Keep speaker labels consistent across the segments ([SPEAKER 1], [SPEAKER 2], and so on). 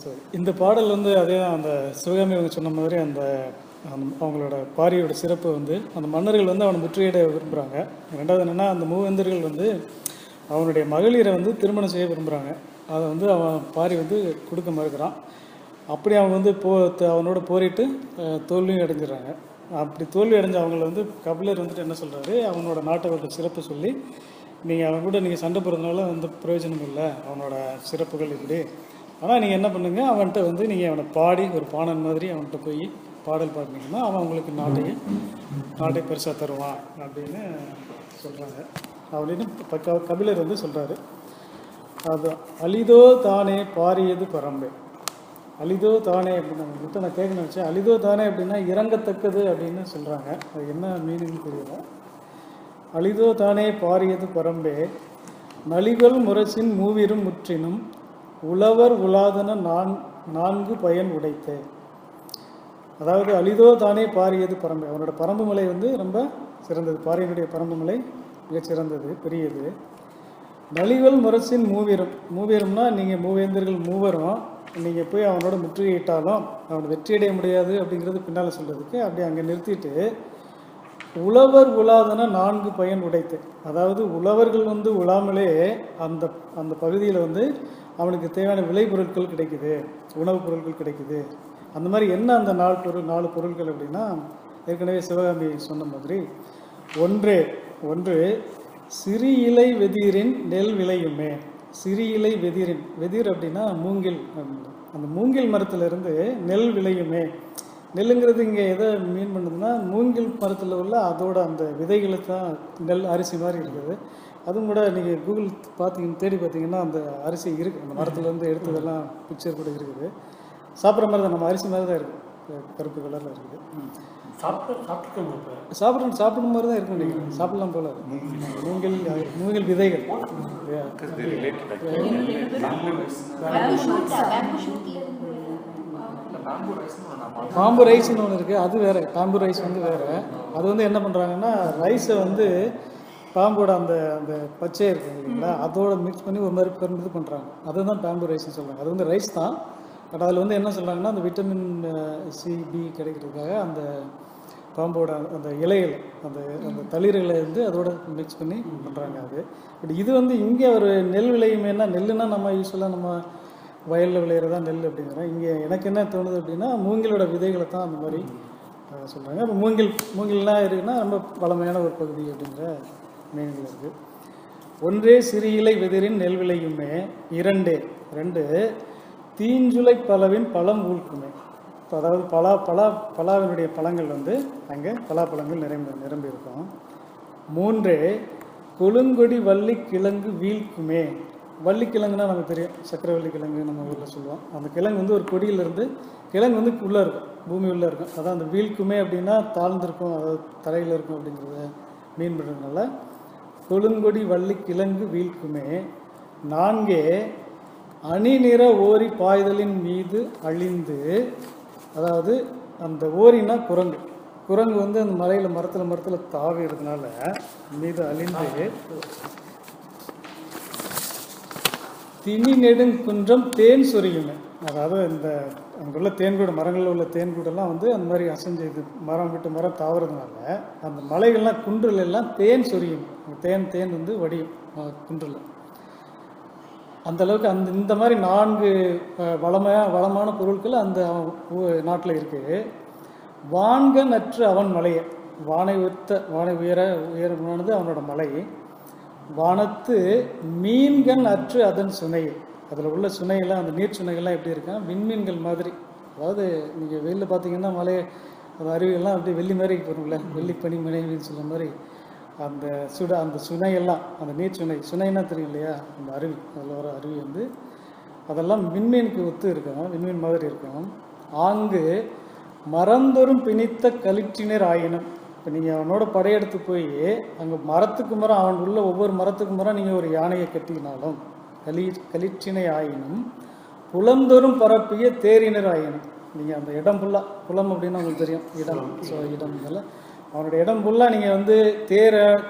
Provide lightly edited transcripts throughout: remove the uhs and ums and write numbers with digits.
[SPEAKER 1] சரி, இந்த பாடல் வந்து அதே தான். அந்த சிவகாமி அவங்க சொன்ன மாதிரி அவங்களோட பாரியோட சிறப்பு வந்து அந்த மன்னர்கள் வந்து அவனை முற்றுகையிட விரும்புகிறாங்க. ரெண்டாவது என்னென்னா, அந்த மூவேந்தர்கள் வந்து அவனுடைய மகளிரை வந்து திருமணம் செய்ய விரும்புகிறாங்க. அதை வந்து அவன் பாரி வந்து கொடுக்க மறுக்கிறான். அப்படி அவங்க வந்து அவனோட போரிட்டு தோல்வியும் அடைஞ்சிடறாங்க. அப்படி தோல்வி அடைஞ்ச அவங்கள வந்து கபிலர் வந்துட்டு என்ன சொல்கிறாரு, அவனோட நாட்டோட சிறப்பு சொல்லி, நீங்கள் அவன் கூட நீங்கள் சண்டை போடுறதுனால எந்த பிரயோஜனமும் இல்லை, அவனோட சிறப்புகள் இப்படி. ஆனால் நீங்கள் என்ன பண்ணுங்கள், அவன்கிட்ட வந்து நீங்கள் அவனை பாடி ஒரு பாணன் மாதிரி அவன்கிட்ட போய் பாடல் பாடினீங்கன்னா அவன் உங்களுக்கு நாட்டை பெருசாக தருவான் அப்படின்னு சொல்கிறாங்க. அப்படின்னு கபிலர் வந்து சொல்கிறாரு. அது அலிதோ தானே பாரியது பரம்பை. அலிதோ தானே அப்படின்னு கிட்ட நான் கேட்கணும்னு வச்சேன். அலிதோ தானே அப்படின்னா இறங்கத்தக்கது அப்படின்னு சொல்கிறாங்க. அது என்ன மீனிங் தெரியல. அலிதோ தானே பாரியது பரம்பே நலிகள் முரசின் மூவிரும் முற்றினும் உழவர் உலாதன நான்கு பயன் உடைத்தே. அதாவது அலிதோ தானே பாரியது பரம்பை, அவனோட பரம்பு மலை வந்து ரொம்ப சிறந்தது. பாரியனுடைய பரம்பு மலை மிகச்சிறந்தது, பெரியது. நலிகள் முரசின் மூவீரம்னா நீங்கள் மூவேந்தர்கள் மூவரும் நீங்கள் போய் அவனோட முற்றுகையிட்டாலும் அவனை வெற்றியடைய முடியாது அப்படிங்கிறது பின்னால் சொல்கிறதுக்கு அப்படி அங்கே நிறுத்திட்டு, உழவர் உலாதன நான்கு பயன் உடைத்து, அதாவது உழவர்கள் வந்து உழாமலே அந்த அந்த பகுதியில் வந்து அவனுக்கு தேவையான விளைபொருட்கள் கிடைக்குது, உணவுப் பொருட்கள் கிடைக்குது. அந்த மாதிரி என்ன அந்த நாலு பொருட்கள் அப்படின்னா, ஏற்கனவே சிவகாமி சொன்ன மாதிரி ஒன்று சிறு இலை வெதிரின் நெல் விளையுமே. சிறு இலை வெதிர் அப்படின்னா மூங்கில். அந்த மூங்கில் மரத்திலிருந்து நெல் விளையுமே. நெல்லுங்கிறது இங்கே எதை மீன் பண்ணுதுன்னா, மூங்கில் மரத்தில் உள்ள அதோட அந்த விதைகளை தான் நெல் அரிசி மாதிரி இருக்குது. அதுவும் கூட நீங்கள் கூகுள் தேடி பார்த்தீங்கன்னா அந்த அரிசி இருக்குது. அந்த மரத்துலேருந்து எடுத்ததெல்லாம் பிக்சர் கூட இருக்குது. சாப்பிட்ற மாதிரி தான், நம்ம அரிசி மாதிரி தான் இருக்குது, கருப்பு கலரில் இருக்குது. சாப்பிடும் மாதிரி தான் இருக்கும் நினைக்கிறேன். சாப்பிடலாம் போல மூங்கில் விதைகள். பாம்பு ரைஸ்ன்னு ஒன்று இருக்குது, அது வேறு. பாம்பு ரைஸ் வந்து வேறு. அது வந்து என்ன பண்ணுறாங்கன்னா, ரைஸை வந்து பாம்போட அந்த அந்த பச்சை இருக்குது இல்லைங்களா, அதோட மிக்ஸ் பண்ணி ஒரு மாதிரி பெருமிது பண்ணுறாங்க. அதுதான் பாம்பு ரைஸ்ன்னு சொல்கிறாங்க. அது வந்து ரைஸ் தான், பட் அதில் வந்து என்ன சொல்கிறாங்கன்னா, அந்த விட்டமின் சி பி கிடைக்கிறதுக்காக அந்த பாம்போட அந்த இலைகள் அந்த அந்த தளிர்களை வந்து அதோட மிக்ஸ் பண்ணி பண்ணுறாங்க. அது பட் இது வந்து இங்கே ஒரு நெல் விளையுமேனா, நெல்லுன்னா நம்ம யூஸ்வலாக நம்ம வயலில் விளையிறதா நெல் அப்படிங்கிறோம். இங்கே எனக்கு என்ன தோணுது அப்படின்னா, மூங்கிலோட விதைகளை தான் அந்த மாதிரி சொல்கிறாங்க. அப்போ மூங்கில்லாம் இருக்குன்னா ரொம்ப பழமையான ஒரு பகுதி அப்படிங்கிற மீனில் இருக்குது. ஒன்றே சிறு இலை வெதிரின் நெல் விளையுமே. ரெண்டு தீஞ்சுளை பலவின் பழம் ஊழ்க்குமே. அதாவது பலாவினுடைய பழங்கள் வந்து அங்கே பலாப்பழங்கள் நிரம்பி இருக்கும். 3 கொழுங்கொடி வள்ளி கிழங்கு வீழ்க்குமே. வள்ளிக்கிழங்குனா நமக்கு தெரியும், சக்கரவள்ளி கிழங்கு நம்ம ஊரில் சொல்லுவோம். அந்த கிழங்கு வந்து ஒரு கொடியிலேருந்து கிழங்கு வந்து உள்ளே இருக்கும், பூமி உள்ளே இருக்கும். அதான் அந்த வீழ்க்குமே அப்படின்னா தாழ்ந்திருக்கும், அதாவது தரையில் இருக்கும் அப்படிங்கிறத மீன் பண்ணுறதுனால கொழுங்கொடி வள்ளி கிழங்கு வீழ்க்குமே. 4 அணி நிற ஓரி பாய்தலின் மீது அழிந்து. அதாவது அந்த ஓரினா குரங்கு வந்து அந்த மரத்தில் தாவி இருக்கிறதுனால மீது அழிந்து திணி நெடுங்குன்றம் தேன் சொரியுமே. அதாவது இந்த அங்குள்ள தேன்கூடு, மரங்களில் உள்ள தேன்கூடெல்லாம் வந்து அந்த மாதிரி அசைஞ்சு இது மரம் விட்டு மரம் தாவறதுனால அந்த மலைகள்லாம் குன்றில் எல்லாம் தேன் சொரியும். தேன் வந்து வடியும் குன்றில். அந்தளவுக்கு இந்த மாதிரி 4 வளமான பொருட்கள் அந்த நாட்டில் இருக்குது. வான்கண் அற்று அவன் மலையை, வானை உயரமானது அவனோட மலை. வானத்து மீன்கள் அற்று அதன் சுனை. அதில் உள்ள சுனையெல்லாம், அந்த நீர் சுனைகள்லாம் எப்படி இருக்கா, விண்மீன்கள் மாதிரி. அதாவது நீங்கள் வெளியில் பார்த்தீங்கன்னா அந்த அருவியெல்லாம் அப்படியே வெள்ளி மாதிரி போகிறோம்ல, வெள்ளி பனி மனைவின்னு சொல்கிற மாதிரி அந்த சுனையெல்லாம், அந்த நீர் சுனைன்னா தெரியும் இல்லையா, அந்த அருவி, அதில் வர அருவி வந்து அதெல்லாம் விண்மீனுக்கு ஒத்து இருக்கும், விண்மீன் மாதிரி இருக்கும். ஆங்கு மரந்தொரும் பிணித்த களிற்றினர் ஆயினம். இப்போ நீங்கள் அவனோட படையெடுத்து போய் அங்கே மரத்துக்கு மரம், அவன் உள்ள ஒவ்வொரு மரத்துக்கு மரம் நீங்கள் ஒரு யானையை கட்டினாலும் களிற்றினை ஆயினும் புலந்தொரும் பரப்பிய தேரினர் ஆயினும். நீங்கள் அந்த இடம் ஃபுல்லாக, புலம் அப்படின்னா உங்களுக்கு தெரியும், இடம் இதெல்லாம் அவனுடைய இடம் ஃபுல்லாக நீங்கள் வந்து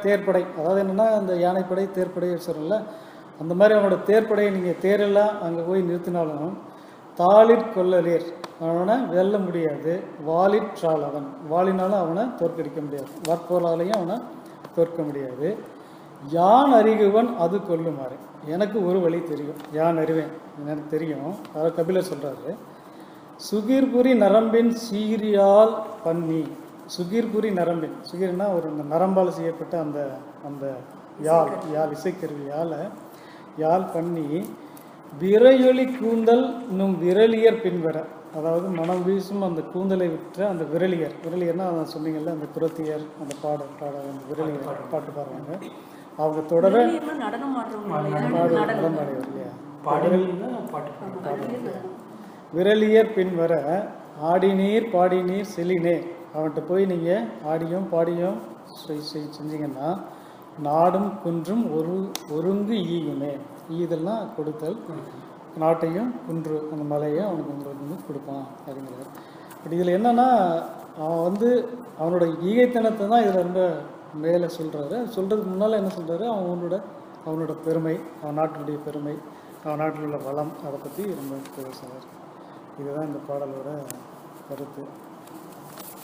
[SPEAKER 1] தேர்ப்படை, அதாவது என்னென்னா அந்த யானைப்படை தேர்ப்படை சொல்கிறோம்ல, அந்த மாதிரி அவனோட தேர்ப்படையை நீங்கள் தேரெல்லாம் அங்கே போய் நிறுத்தினாலும் தாளிற்கொள்ளலேர், அவனை வெல்ல முடியாது. வாளிற்றால், அவன் வாளினாலும் அவனை தோற்கடிக்க முடியாது, வாட்போலாலையும் அவனை தோற்க முடியாது. யான் அறிகுவன் அது கொல்லுமாறு, எனக்கு ஒரு வழி தெரியும், யான் அறிவேன், எனக்கு தெரியும். அதாவது கபிலர் சொல்கிறாரு, சுகீர்புரி நரம்பின் சீரியால் பண்ணி, சுகீர்புரி நரம்பின், சுகீர்னா ஒரு அந்த நரம்பால் செய்யப்பட்ட அந்த அந்த யாழ் இசைக்கருவி யாழ் பண்ணி விரையொலி கூந்தல் இன்னும் விரலியர் பின்வர, அதாவது மனம் வீசும் அந்த கூந்தலை விற்ற அந்த விரலியர்னா அதான் சொன்னீங்கல்ல, அந்த குரத்தியர், அந்த பாட அந்த விரலியர் பாட்டு பாடுறாங்க, அவங்க தொடர நடனம் ஆடுவார் இல்லையா, விரலியர் பின்வர ஆடினீர் பாடினீர் செல்லினேர், அவன்கிட்ட போய் நீங்கள் ஆடியும் பாடியும் செஞ்சீங்கன்னா நாடும் குன்றும் ஒருங்கு ஈயுமே, ஈதெல்லாம் கொடுத்தல், நாட்டையும் குன்று அந்த மலையை அவனுக்கு வந்து கொடுப்பான் அப்படிங்கிறார். பட் இதில் என்னென்னா அவன் வந்து அவனோட ஈகைத்தனத்தை தான் இதில் ரொம்ப மேலே சொல்கிறாரு. சொல்கிறதுக்கு முன்னால் என்ன சொல்கிறாரு, அவனோட பெருமை, அவன் நாட்டினுடைய பெருமை, அவன் நாட்டில் உள்ள வளம், அதை பற்றி ரொம்ப பேசுகிறார். இதுதான் இந்த பாடலோட கருத்து.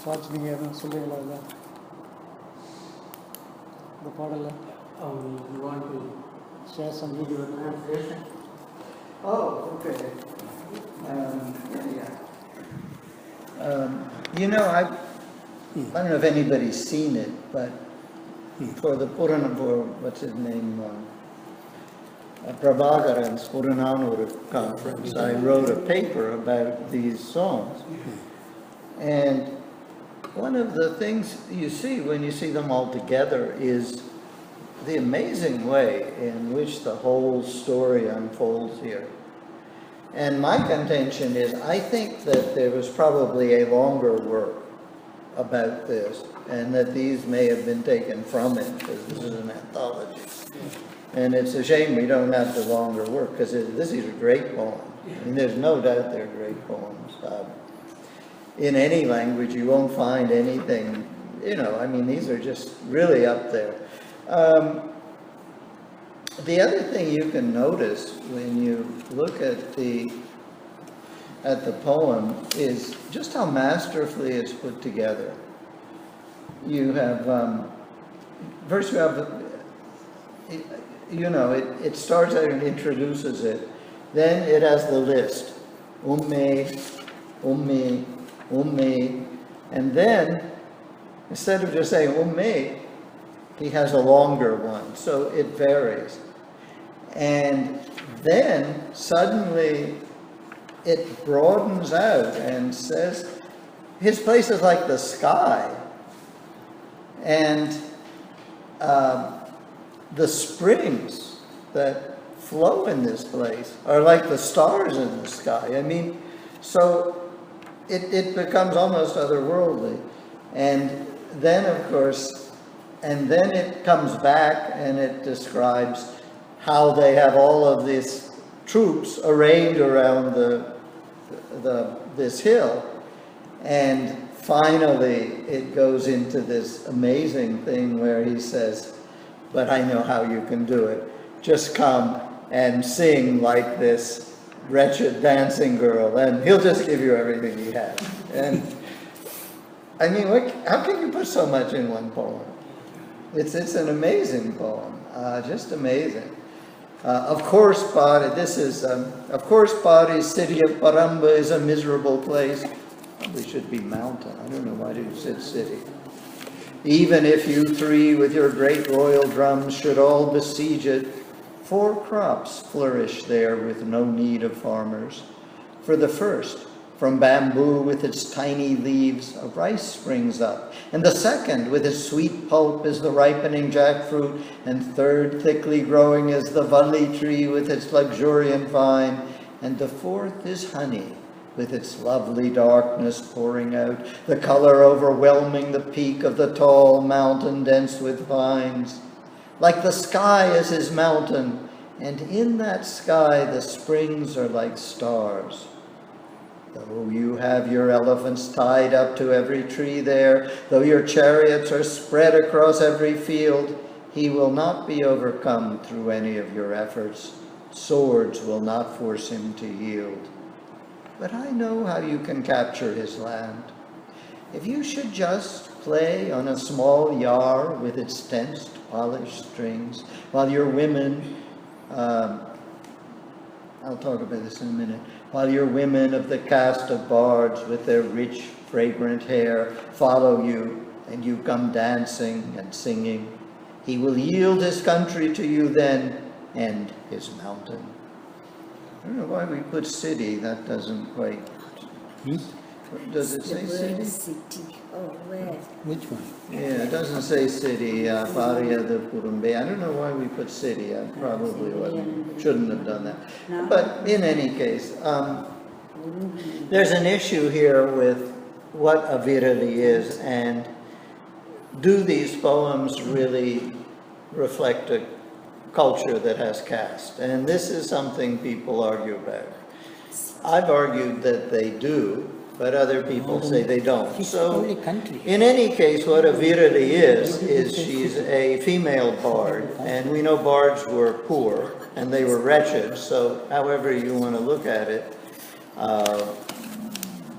[SPEAKER 1] சாட்சி நீங்கள் எதுவும் சொல்கிறீங்களா இல்லை இந்த பாடலில்? share some video translation.
[SPEAKER 2] Oh, okay. You know, I don't know if anybody's seen it, but for the Puranapur, what's his name, Prabhakaran's Purananuru conference, I wrote a paper about these songs. And one of the things you see when you see them all together is the amazing way in which the whole story unfolds here. And my contention is, I think that there was probably a longer work about this, and that these may have been taken from it, because this is an anthology. And it's a shame we don't have the longer work, because this is a great poem. I mean, there's no doubt they're great poems. In any language, you won't find anything, you know, I mean, these are just really up there. The other thing you can notice when you look at the poem is just how masterfully it's put together. You have, first you have, you know, it starts out and introduces it. Then it has the list. Umme, and then, instead of just saying Umme, he has a longer one, so it varies. And then suddenly it broadens out and says his place is like the sky, and the springs that flow in this place are like the stars in the sky. I mean, so it becomes almost otherworldly. And then, of course, and then it comes back and it describes how they have all of these troops arrayed around this hill. And finally, it goes into this amazing thing where he says, but I know how you can do it. Just come and sing like this wretched dancing girl, and he'll just give you everything he has. And I mean, how can you put so much in one poem? It's an amazing poem, just amazing. Of course, Pari's city of Paramba is a miserable place. Probably should be mountain. I don't know why you said city. Even if you three with your great royal drums should all besiege it, 4 crops flourish there with no need of farmers. For the first, from bamboo with its tiny leaves, a rice springs up. And the second, with its sweet pulp, is the ripening jackfruit. And third, thickly growing, is the vully tree with its luxuriant vine. And the fourth is honey, with its lovely darkness pouring out, the color overwhelming the peak of the tall mountain dense with vines. Like the sky is his mountain, and in that sky the springs are like stars. Though you have your elephants tied up to every tree there, though your chariots are spread across every field, he will not be overcome through any of your efforts. Swords will not force him to yield. but I know how you can capture his land. If you should just play on a small yar with its tensed, polished strings, while your women, I'll talk about this in a minute, while your women of the caste of bards with their rich, fragrant hair follow you, and you come dancing and singing, he will yield his country to you then, and his mountain. I don't know why we put city, that doesn't quite, does it say
[SPEAKER 3] The
[SPEAKER 2] city?
[SPEAKER 3] word city. Oh, where?
[SPEAKER 4] Which one?
[SPEAKER 2] Yeah, it doesn't say city, Faria de Purumbe. I don't know why we put city, I probably shouldn't have done that. But in any case, there's an issue here with what a virali is, and do these poems really reflect a culture that has caste? And this is something people argue about. I've argued that they do, but other people say they don't.
[SPEAKER 4] It's
[SPEAKER 2] So,
[SPEAKER 4] only country.
[SPEAKER 2] in any case, what a virali is she's a female bard, and we know bards were poor, and they were wretched, so however you want to look at it,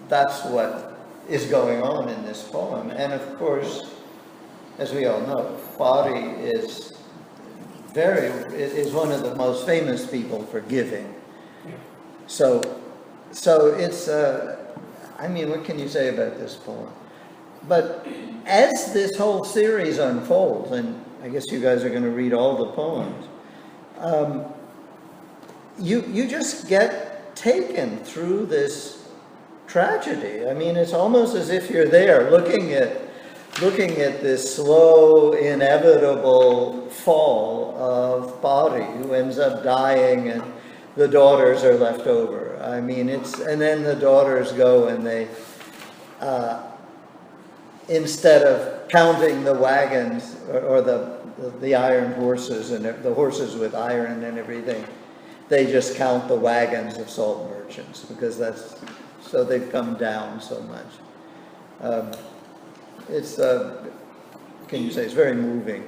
[SPEAKER 2] that's what is going on in this poem. And of course, as we all know, Pari is one of the most famous people for giving. So it's, I mean, what can you say about this poem? But as this whole series unfolds, and I guess you guys are going to read all the poems, you just get taken through this tragedy. I mean, it's almost as if you're there looking at this slow, inevitable fall of Pari, who ends up dying, and the daughters are left over. I mean, and then the daughters go and they, instead of counting the wagons or the iron horses and the horses with iron and everything, they just count the wagons of salt merchants, because so they've come down so much. Can you say, it's very moving.